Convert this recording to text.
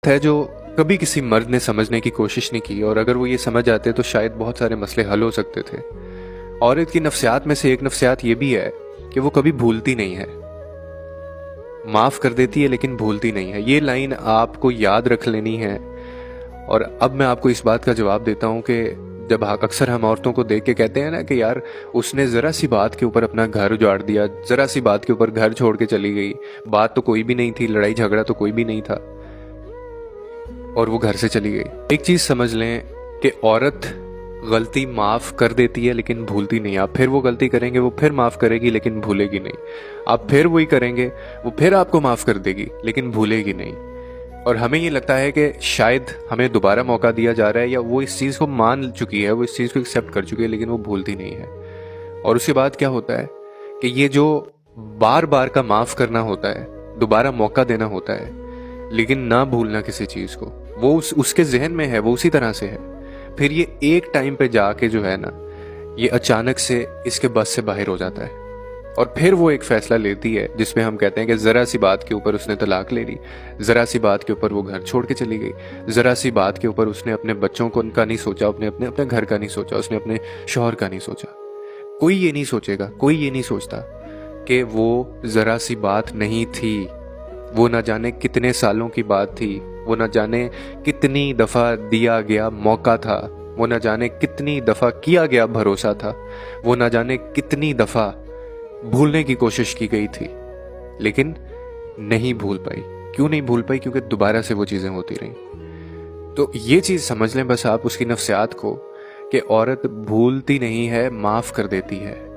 है जो कभी किसी मर्द ने समझने की कोशिश नहीं की, और अगर वो ये समझ आते तो शायद बहुत सारे मसले हल हो सकते थे। औरत की नफ्सियात में से एक नफ्सियात ये भी है कि वो कभी भूलती नहीं है। माफ कर देती है लेकिन भूलती नहीं है। ये लाइन आपको याद रख लेनी है। और अब मैं आपको इस बात का जवाब देता हूं कि जब अक्सर हम औरतों को देख के कहते हैं ना कि यार उसने जरा सी बात के ऊपर अपना घर उजाड़ दिया, जरा सी बात के ऊपर घर छोड़ के चली गई, बात तो कोई भी नहीं थी, लड़ाई झगड़ा तो कोई भी नहीं था और वो घर से चली गई। एक चीज समझ लें कि औरत गलती माफ कर देती है लेकिन भूलती नहीं। आप फिर वो गलती करेंगे, वो फिर माफ करेगी लेकिन भूलेगी नहीं। आप फिर वही करेंगे, वो फिर आपको माफ कर देगी लेकिन भूलेगी नहीं। और हमें ये लगता है कि शायद हमें दोबारा मौका दिया जा रहा है, या वो इस चीज को मान चुकी है, वो इस चीज को एक्सेप्ट कर चुकी है, लेकिन वो भूलती नहीं है। और उसके बाद क्या होता है कि ये जो बार बार का माफ करना होता है, दोबारा मौका देना होता है, लेकिन ना भूलना किसी चीज को, वो उसके जहन में है, वो उसी तरह से है। फिर ये एक टाइम पे जाके जो है ना, ये अचानक से इसके बस से बाहर हो जाता है और फिर वो एक फैसला लेती है जिसमें हम कहते हैं कि जरा सी बात के ऊपर उसने तलाक ले ली, जरा सी बात के ऊपर वो घर छोड़ के चली गई, जरा सी बात के ऊपर उसने अपने बच्चों को उनका नहीं सोचा, अपने अपने अपने घर का नहीं सोचा, उसने अपने शौहर का नहीं सोचा। कोई ये नहीं सोचेगा, कोई ये नहीं सोचता कि वो जरा सी बात नहीं थी, वो ना जाने कितने सालों की बात थी, वो ना जाने कितनी दफा दिया गया मौका था, वो ना जाने कितनी दफा किया गया भरोसा था, वो ना जाने कितनी दफा भूलने की कोशिश की गई थी, लेकिन नहीं भूल पाई। क्यों नहीं भूल पाई? क्योंकि दोबारा से वो चीजें होती रहीं। तो ये चीज समझ लें बस आप उसकी नफ्सियात को, कि औरत भूलती नहीं है, माफ कर देती है।